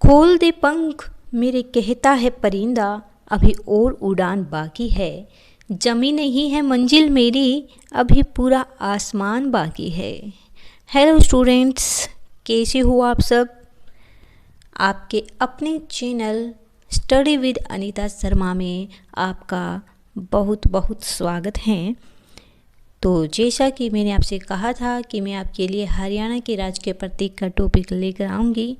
खोल दे पंख मेरे कहता है परिंदा, अभी और उड़ान बाकी है। जमी नहीं है मंजिल मेरी, अभी पूरा आसमान बाकी है। हेलो स्टूडेंट्स, कैसे हो आप सब? आपके अपने channel study with Anita Sharma में आपका बहुत बहुत स्वागत है। तो जैसा कि मैंने आपसे कहा था कि मैं आपके लिए हरियाणा के राज्य के प्रतीक का टॉपिक लेकर आऊँगी,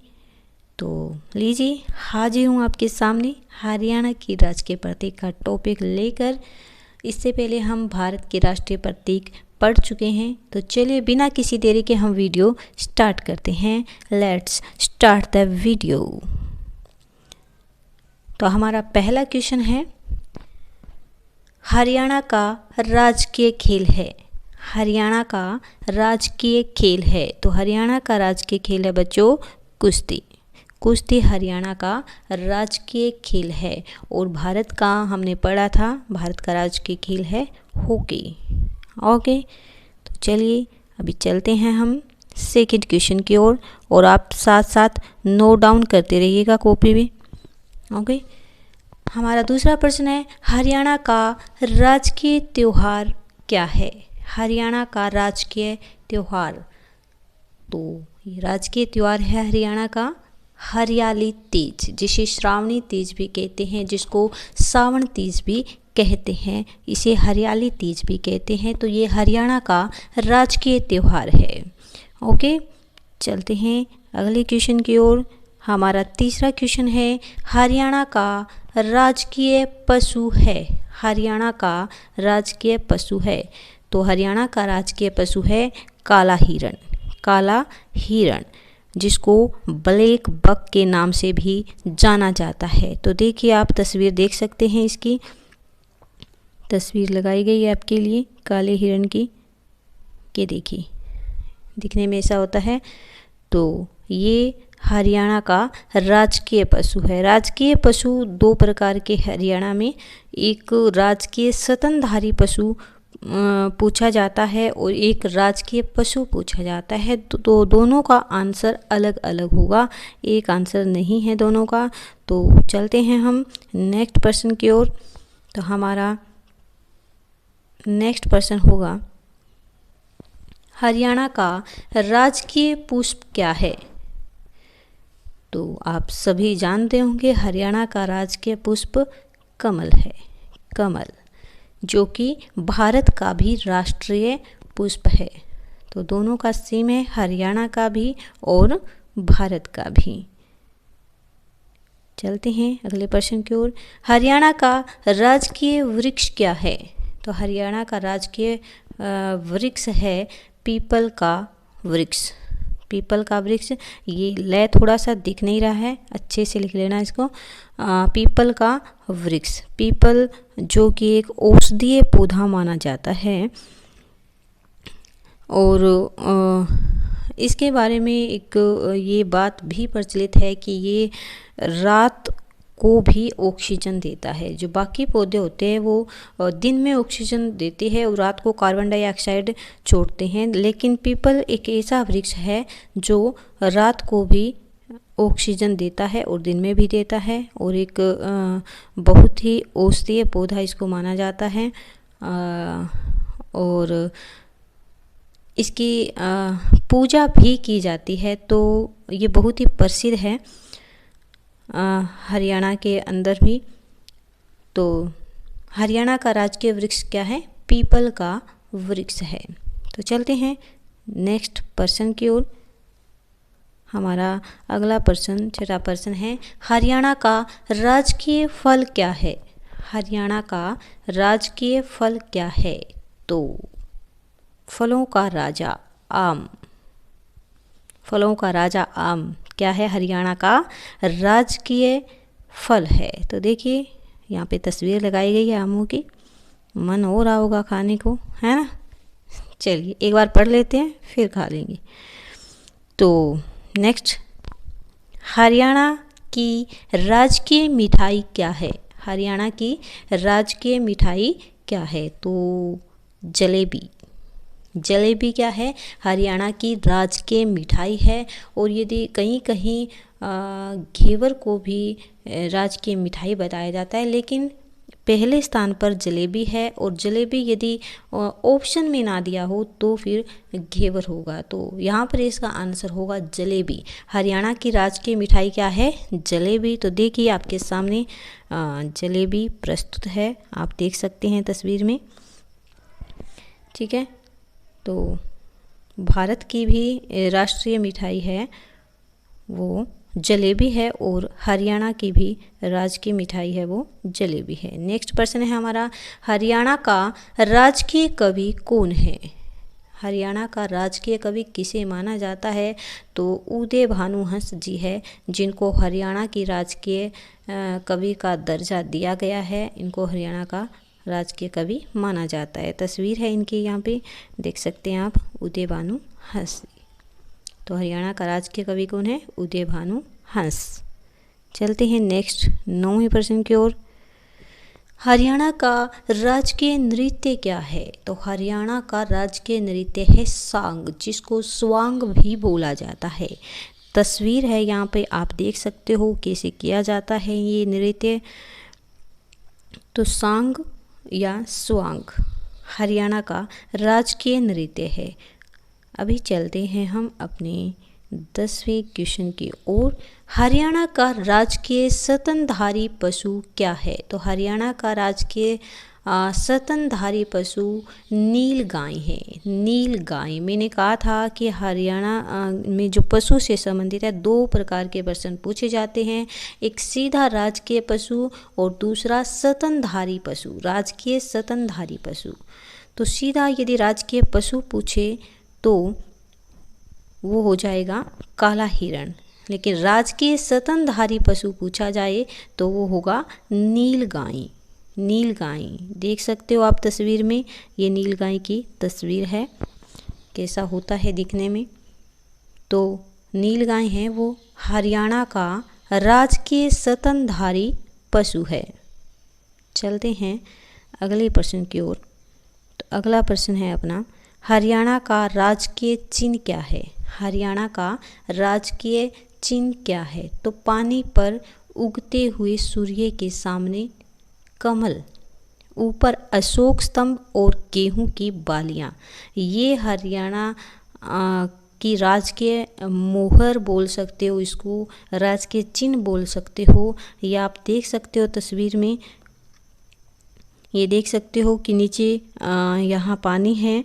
तो लीजिए हाजिर हूँ आपके सामने हरियाणा की राज्य के प्रतीक का टॉपिक लेकर। इससे पहले हम भारत के राष्ट्रीय प्रतीक पढ़ चुके हैं, तो चलिए बिना किसी देरी के हम वीडियो स्टार्ट करते हैं। Let's start the video. तो हमारा पहला क्वेश्चन है, हरियाणा का राजकीय खेल है। हरियाणा का राजकीय खेल है, तो हरियाणा का राजकीय खेल है बच्चों कुश्ती। कुश्ती हरियाणा का राजकीय खेल है। और भारत का हमने पढ़ा था, भारत का राजकीय खेल है हॉकी। ओके, तो चलिए अभी चलते हैं हम सेकंड क्वेश्चन की ओर, और आप साथ साथ नोट डाउन करते रहिएगा कॉपी में। ओके, हमारा दूसरा प्रश्न है, हरियाणा का राजकीय त्योहार क्या है? हरियाणा का राजकीय त्योहार, तो ये राजकीय त्योहार है हरियाणा का हरियाली तीज, जिसे श्रावणी तीज भी कहते हैं, जिसको सावन तीज भी कहते हैं, इसे हरियाली तीज भी कहते हैं। तो ये हरियाणा का राजकीय त्योहार है। ओके, चलते हैं अगले क्वेश्चन की ओर। हमारा तीसरा क्वेश्चन है, हरियाणा का राजकीय पशु है। हरियाणा का राजकीय पशु है, तो हरियाणा का राजकीय पशु है काला हिरण। काला हिरण, जिसको ब्लैक बक के नाम से भी जाना जाता है। तो देखिए आप तस्वीर देख सकते हैं, इसकी तस्वीर लगाई गई है आपके लिए काले हिरण की, के देखिए दिखने में ऐसा होता है। तो ये हरियाणा का राजकीय पशु है। राजकीय पशु दो प्रकार के हरियाणा में, एक राजकीय स्तनधारी पशु पूछा जाता है और एक राजकीय पशु पूछा जाता है। तो दोनों का आंसर अलग अलग होगा, एक आंसर नहीं है दोनों का। तो चलते हैं हम नेक्स्ट प्रश्न की ओर। तो हमारा नेक्स्ट प्रश्न होगा, हरियाणा का राजकीय पुष्प क्या है? तो आप सभी जानते होंगे हरियाणा का राजकीय पुष्प कमल है। कमल, जो कि भारत का भी राष्ट्रीय पुष्प है। तो दोनों का सेम है, हरियाणा का भी और भारत का भी। चलते हैं अगले प्रश्न की ओर। हरियाणा का राजकीय वृक्ष क्या है? तो हरियाणा का राजकीय वृक्ष है पीपल का वृक्ष। पीपल का वृक्ष, ये लय थोड़ा सा दिख नहीं रहा है, अच्छे से लिख लेना इसको। पीपल का वृक्ष, पीपल जो कि एक औषधीय पौधा माना जाता है। और इसके बारे में एक ये बात भी प्रचलित है कि ये रात को भी ऑक्सीजन देता है। जो बाकी पौधे होते हैं वो दिन में ऑक्सीजन देते हैं और रात को कार्बन डाइऑक्साइड छोड़ते हैं, लेकिन पीपल एक ऐसा वृक्ष है जो रात को भी ऑक्सीजन देता है और दिन में भी देता है, और एक बहुत ही औषधीय पौधा इसको माना जाता है। और इसकी पूजा भी की जाती है। तो ये बहुत ही प्रसिद्ध है हरियाणा के अंदर भी। तो हरियाणा का राजकीय वृक्ष क्या है? पीपल का वृक्ष है। तो चलते हैं नेक्स्ट प्रश्न की ओर। हमारा अगला प्रश्न, छठा प्रश्न है, हरियाणा का राजकीय फल क्या है? हरियाणा का राजकीय फल क्या है? तो फलों का राजा आम। फलों का राजा आम क्या है? हरियाणा का राजकीय फल है। तो देखिए यहाँ पे तस्वीर लगाई गई है आमों की, मन हो रहा होगा खाने को, है ना? चलिए एक बार पढ़ लेते हैं फिर खा लेंगे। तो नेक्स्ट, हरियाणा की राजकीय मिठाई क्या है? हरियाणा की राजकीय मिठाई क्या है? तो जलेबी। जलेबी क्या है? हरियाणा की राजकीय मिठाई है। और यदि कहीं कहीं घेवर को भी राजकीय मिठाई बताया जाता है, लेकिन पहले स्थान पर जलेबी है, और जलेबी यदि ऑप्शन में ना दिया हो तो फिर घेवर होगा। तो यहाँ पर इसका आंसर होगा जलेबी। हरियाणा की राजकीय मिठाई क्या है? जलेबी। तो देखिए आपके सामने जलेबी प्रस्तुत है, आप देख सकते हैं तस्वीर में। ठीक है, तो भारत की भी राष्ट्रीय मिठाई है वो जलेबी है, और हरियाणा की भी राजकीय मिठाई है वो जलेबी है। नेक्स्ट प्रश्न है हमारा, हरियाणा का राजकीय कवि कौन है? हरियाणा का राजकीय कवि किसे माना जाता है? तो उदय भानु हंस जी है, जिनको हरियाणा की राजकीय कवि का दर्जा दिया गया है। इनको हरियाणा का राजकीय कवि माना जाता है। तस्वीर है इनकी, यहाँ पे देख सकते हैं आप, उदय भानु हंस। तो हरियाणा का राजकीय कवि कौन है? उदय भानु हंस। चलते हैं नेक्स्ट 9वें प्रश्न की ओर। हरियाणा का राजकीय नृत्य क्या है? तो हरियाणा का राजकीय नृत्य है सांग, जिसको स्वांग भी बोला जाता है। तस्वीर है यहाँ पे, आप देख सकते हो कैसे किया जाता है ये नृत्य। तो सांग या स्वांग हरियाणा का राजकीय नृत्य है। अभी चलते हैं हम अपने 10वें क्वेश्चन की ओर। हरियाणा का राजकीय स्तनधारी पशु क्या है? तो हरियाणा का राजकीय स्तनधारी पशु नील गाय है। नील गाय, मैंने कहा था कि हरियाणा में जो पशु से संबंधित है 2 प्रकार के प्रश्न पूछे जाते हैं, एक सीधा राजकीय पशु और दूसरा स्तनधारी पशु, राजकीय स्तनधारी पशु। तो सीधा यदि राजकीय पशु पूछे तो वो हो जाएगा काला हिरण, लेकिन राजकीय स्तनधारी पशु पूछा जाए तो वो होगा नील गाय। नील गाय देख सकते हो आप तस्वीर में, ये नील गाय की तस्वीर है, कैसा होता है दिखने में। तो नील गाय है वो हरियाणा का राजकीय स्तनधारी पशु है। चलते हैं अगले प्रश्न की ओर। तो अगला प्रश्न है अपना, हरियाणा का राजकीय चिन्ह क्या है? हरियाणा का राजकीय चिन्ह क्या है? तो पानी पर उगते हुए सूर्य के सामने कमल, ऊपर अशोक स्तंभ और गेहूं की बालियां। ये हरियाणा की राजकीय मोहर बोल सकते हो, इसको राजकीय चिन्ह बोल सकते हो। ये आप देख सकते हो तस्वीर में, ये देख सकते हो कि नीचे यहाँ पानी है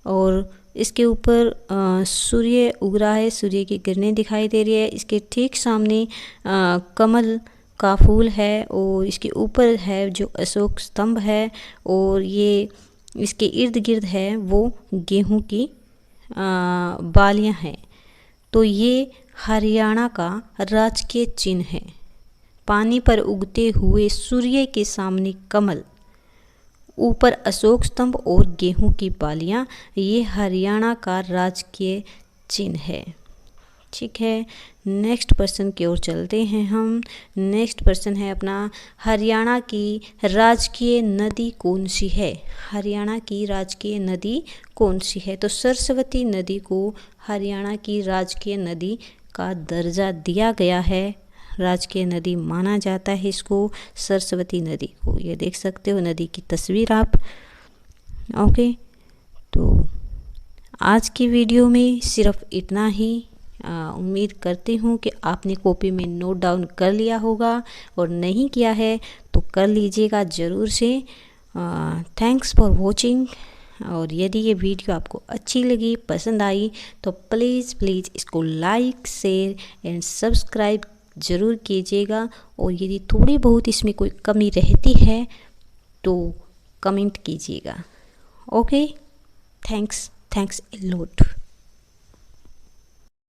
और इसके ऊपर सूर्य उग रहा है, सूर्य की किरणें दिखाई दे रही है। इसके ठीक सामने कमल का फूल है और इसके ऊपर है जो अशोक स्तंभ है, और ये इसके इर्द गिर्द है वो गेहूं की बालियां हैं। तो ये हरियाणा का राजकीय चिन्ह है। पानी पर उगते हुए सूर्य के सामने कमल, ऊपर अशोक स्तंभ और गेहूं की बालियां, ये हरियाणा का राजकीय चिन्ह है। ठीक है, नेक्स्ट प्रश्न की ओर चलते हैं हम। नेक्स्ट प्रश्न है अपना, हरियाणा की राजकीय नदी कौन सी है? हरियाणा की राजकीय नदी कौन सी है? तो सरस्वती नदी को हरियाणा की राजकीय नदी का दर्जा दिया गया है, राजकीय नदी माना जाता है इसको, सरस्वती नदी को। ये देख सकते हो नदी की तस्वीर आप। ओके, तो आज की वीडियो में सिर्फ इतना ही। उम्मीद करती हूँ कि आपने कॉपी में नोट डाउन कर लिया होगा, और नहीं किया है तो कर लीजिएगा ज़रूर से। Thanks for watching. और यदि ये वीडियो आपको अच्छी लगी, पसंद आई, तो प्लीज़ इसको लाइक, शेयर एंड सब्सक्राइब ज़रूर कीजिएगा। और यदि थोड़ी बहुत इसमें कोई कमी रहती है तो कमेंट कीजिएगा। Okay, thanks a lot.